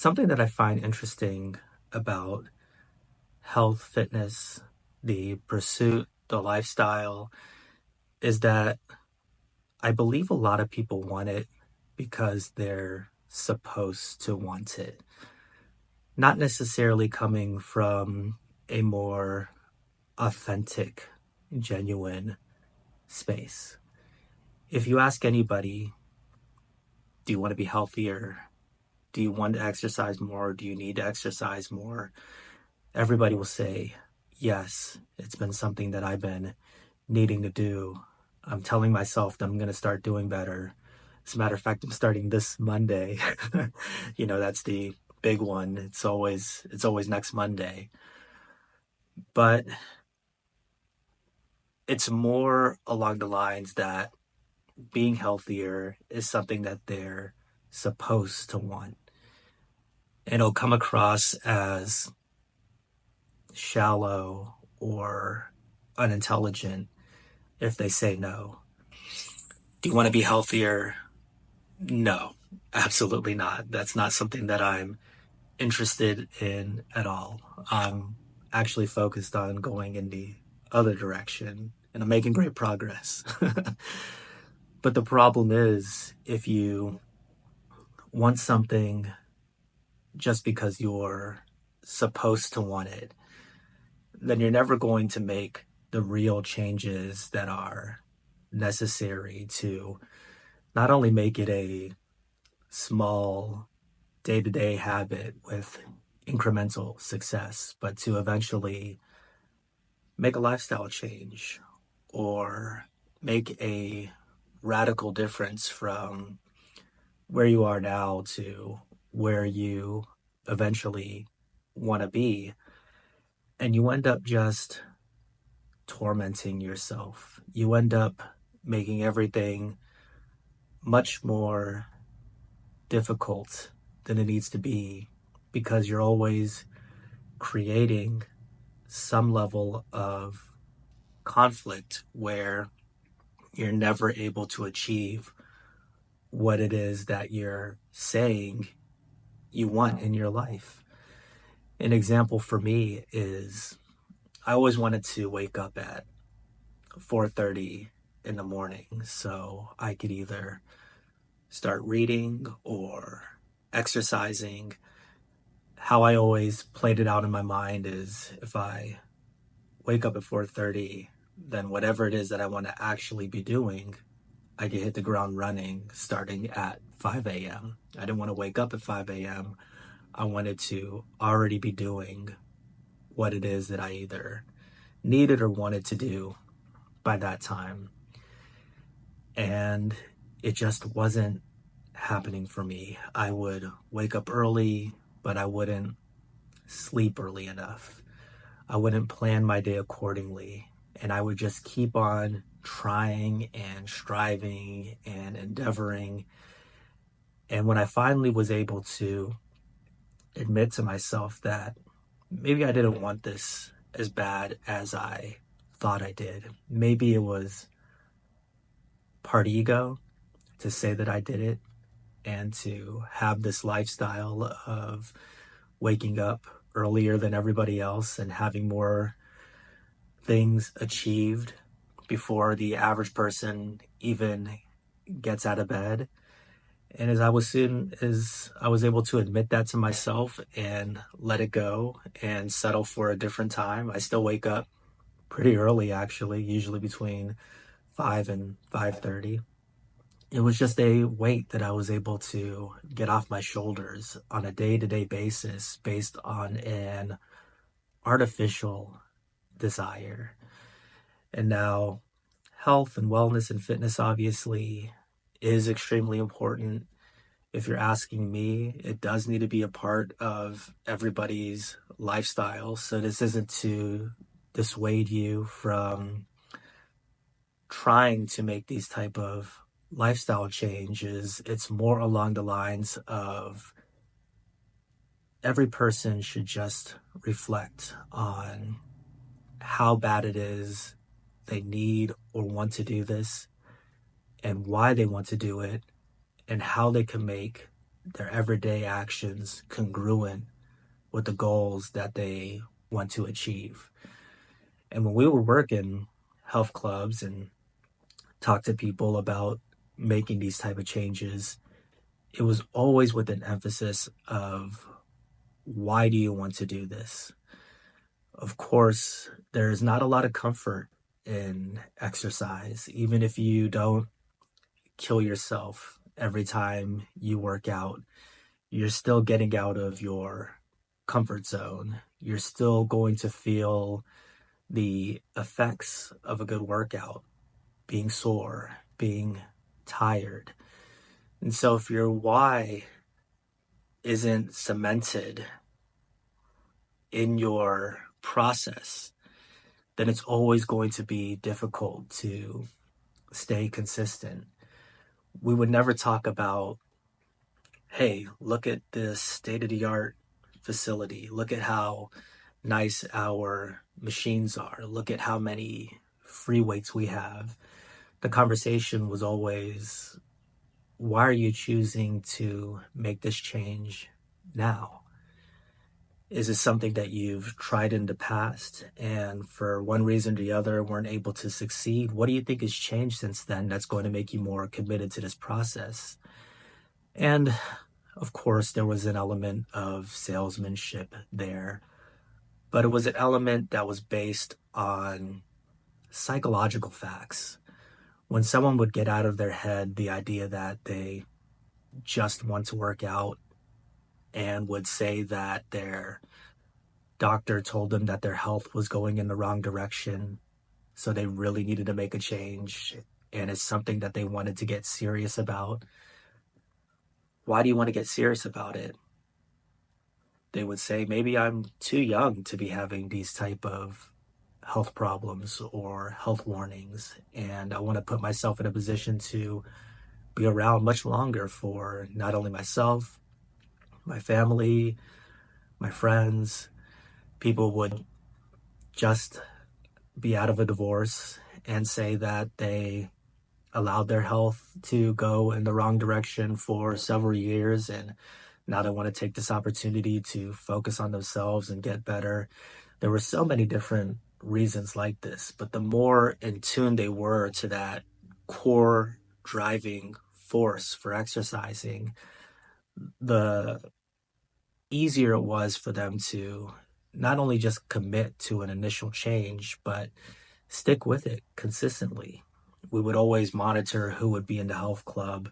Something that I find interesting about health, fitness, the pursuit, the lifestyle is that I believe a lot of people want it because they're supposed to want it, not necessarily coming from a more authentic, genuine space. If you ask anybody, do you want to be healthier? Do you want to exercise more? Do you need to exercise more? Everybody will say, yes, it's been something that I've been needing to do. I'm telling myself that I'm going to start doing better. As a matter of fact, I'm starting this Monday. That's the big one. It's always next Monday. But it's more along the lines that being healthier is something that they're supposed to want. And it'll come across as shallow or unintelligent if they say no. Do you want to be healthier? No, absolutely not. That's not something that I'm interested in at all. I'm actually focused on going in the other direction and I'm making great progress. But the problem is, if you want something just because you're supposed to want it, then you're never going to make the real changes that are necessary to not only make it a small day-to-day habit with incremental success, but to eventually make a lifestyle change or make a radical difference from where you are now to where you eventually want to be. And you end up just tormenting yourself. You end up making everything much more difficult than it needs to be because you're always creating some level of conflict where you're never able to achieve what it is that you're saying you want in your life. An example for me is I always wanted to wake up at 4:30 in the morning so I could either start reading or exercising. How I always played it out in my mind is if I wake up at 4:30, then whatever it is that I want to actually be doing, I can hit the ground running starting at 5 a.m. I didn't want to wake up at 5 a.m. I wanted to already be doing what it is that I either needed or wanted to do by that time. And it just wasn't happening for me. I would wake up early, but I wouldn't sleep early enough. I wouldn't plan my day accordingly. And I would just keep on trying and striving and endeavoring. And when I finally was able to admit to myself that maybe I didn't want this as bad as I thought I did, maybe it was part ego to say that I did it and to have this lifestyle of waking up earlier than everybody else and having more things achieved before the average person even gets out of bed. And as I was able to admit that to myself and let it go and settle for a different time, I still wake up pretty early actually, usually between 5 and 5:30. It was just a weight that I was able to get off my shoulders on a day-to-day basis based on an artificial desire. And now health and wellness and fitness obviously is extremely important. If you're asking me, it does need to be a part of everybody's lifestyle. So this isn't to dissuade you from trying to make these type of lifestyle changes. It's more along the lines of every person should just reflect on how bad it is they need or want to do this and why they want to do it and how they can make their everyday actions congruent with the goals that they want to achieve. And when we were working health clubs and talk to people about making these type of changes, it was always with an emphasis of why do you want to do this? Of course, there's not a lot of comfort in exercise, even if you don't kill yourself every time you work out. You're still getting out of your comfort zone. You're still going to feel the effects of a good workout, being sore, being tired. And so if your why isn't cemented in your process, then it's always going to be difficult to stay consistent. We would never talk about, hey, look at this state of the art facility. Look at how nice our machines are. Look at how many free weights we have. The conversation was always, why are you choosing to make this change now? Is it something that you've tried in the past and for one reason or the other weren't able to succeed? What do you think has changed since then that's going to make you more committed to this process? And of course, there was an element of salesmanship there, but it was an element that was based on psychological facts. When someone would get out of their head the idea that they just want to work out and would say that their doctor told them that their health was going in the wrong direction, so they really needed to make a change, and it's something that they wanted to get serious about. Why do you want to get serious about it? They would say, maybe I'm too young to be having these type of health problems or health warnings, and I want to put myself in a position to be around much longer for not only myself, my family, my friends. People would just be out of a divorce and say that they allowed their health to go in the wrong direction for several years, and now they want to take this opportunity to focus on themselves and get better. There were so many different reasons like this, but the more in tune they were to that core driving force for exercising, the easier it was for them to not only just commit to an initial change, but stick with it consistently. We would always monitor who would be in the health club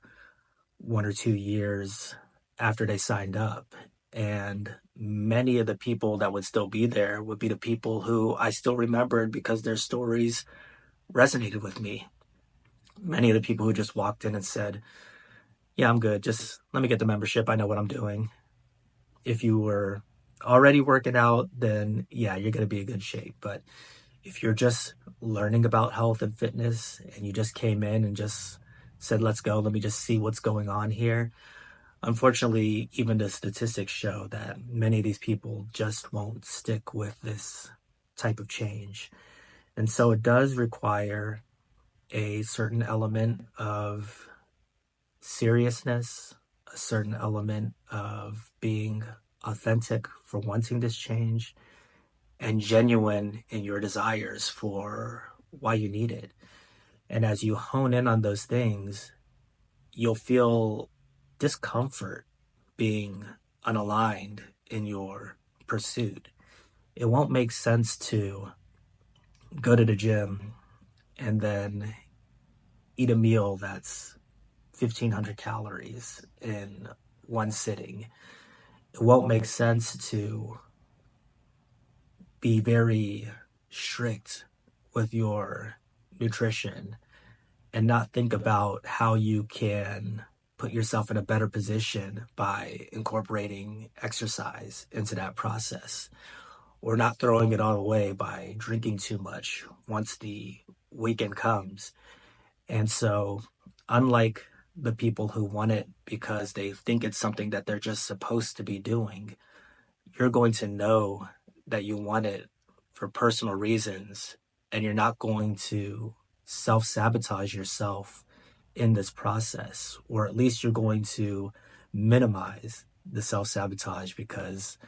1 or 2 years after they signed up. And many of the people that would still be there would be the people who I still remembered because their stories resonated with me. Many of the people who just walked in and said, yeah, I'm good. Just let me get the membership. I know what I'm doing. If you were already working out, then yeah, you're going to be in good shape. But if you're just learning about health and fitness and you just came in and just said, let's go, let me just see what's going on here. Unfortunately, even the statistics show that many of these people just won't stick with this type of change. And so it does require a certain element of seriousness, a certain element of being authentic for wanting this change, and genuine in your desires for why you need it. And as you hone in on those things, you'll feel discomfort being unaligned in your pursuit. It won't make sense to go to the gym and then eat a meal that's 1,500 calories in one sitting. It won't make sense to be very strict with your nutrition and not think about how you can put yourself in a better position by incorporating exercise into that process, or not throwing it all away by drinking too much once the weekend comes. And so, unlike the people who want it because they think it's something that they're just supposed to be doing, you're going to know that you want it for personal reasons, and you're not going to self sabotage yourself in this process, or at least you're going to minimize the self-sabotage, because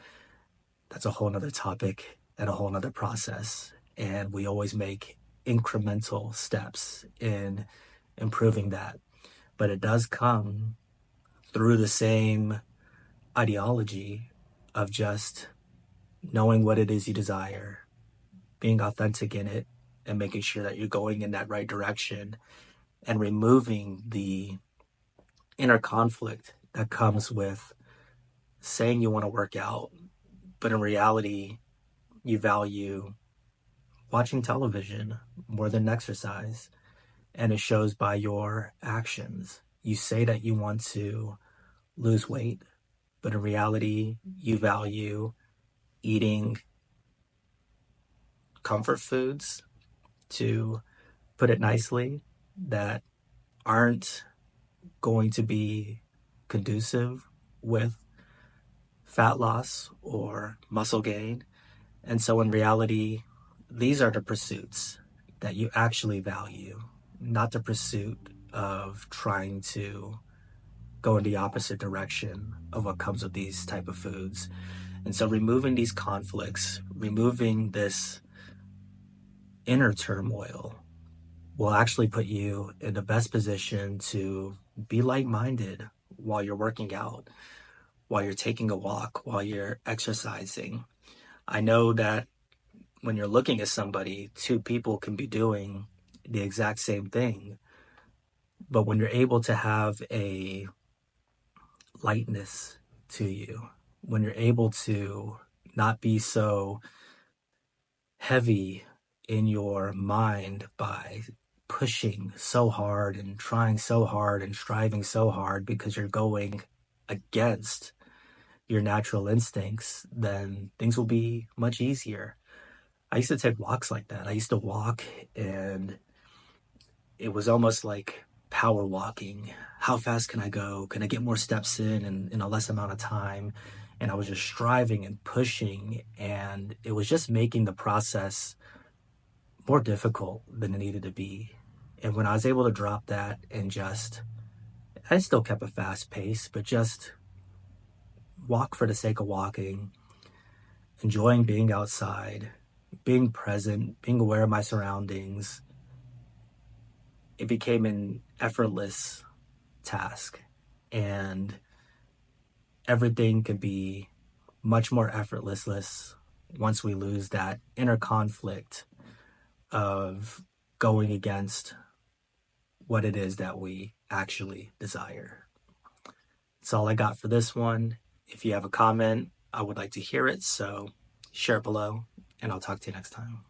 that's a whole nother topic and a whole nother process. And we always make incremental steps in improving that. But it does come through the same ideology of just knowing what it is you desire, being authentic in it, and making sure that you're going in that right direction, and removing the inner conflict that comes with saying you want to work out, but in reality, you value watching television more than exercise. And it shows by your actions. You say that you want to lose weight, but in reality, you value eating comfort foods, to put it nicely, that aren't going to be conducive with fat loss or muscle gain. And so, in reality, these are the pursuits that you actually value, not the pursuit of trying to go in the opposite direction of what comes with these type of foods. And so, removing these conflicts, removing this inner turmoil, will actually put you in the best position to be like-minded while you're working out, while you're taking a walk, while you're exercising. I know that when you're looking at somebody, two people can be doing the exact same thing. But when you're able to have a lightness to you, when you're able to not be so heavy in your mind by pushing so hard and trying so hard and striving so hard because you're going against your natural instincts, then things will be much easier. I used to take walks like that. I used to walk, and it was almost like power walking. How fast can I go? Can I get more steps in a less amount of time? And I was just striving and pushing, and it was just making the process more difficult than it needed to be. And when I was able to drop that and just, I still kept a fast pace, but just walk for the sake of walking, enjoying being outside, being present, being aware of my surroundings, it became an effortless task. And everything could be much more effortless once we lose that inner conflict of going against what it is that we actually desire. That's all I got for this one. If you have a comment, I would like to hear it. So share it below, and I'll talk to you next time.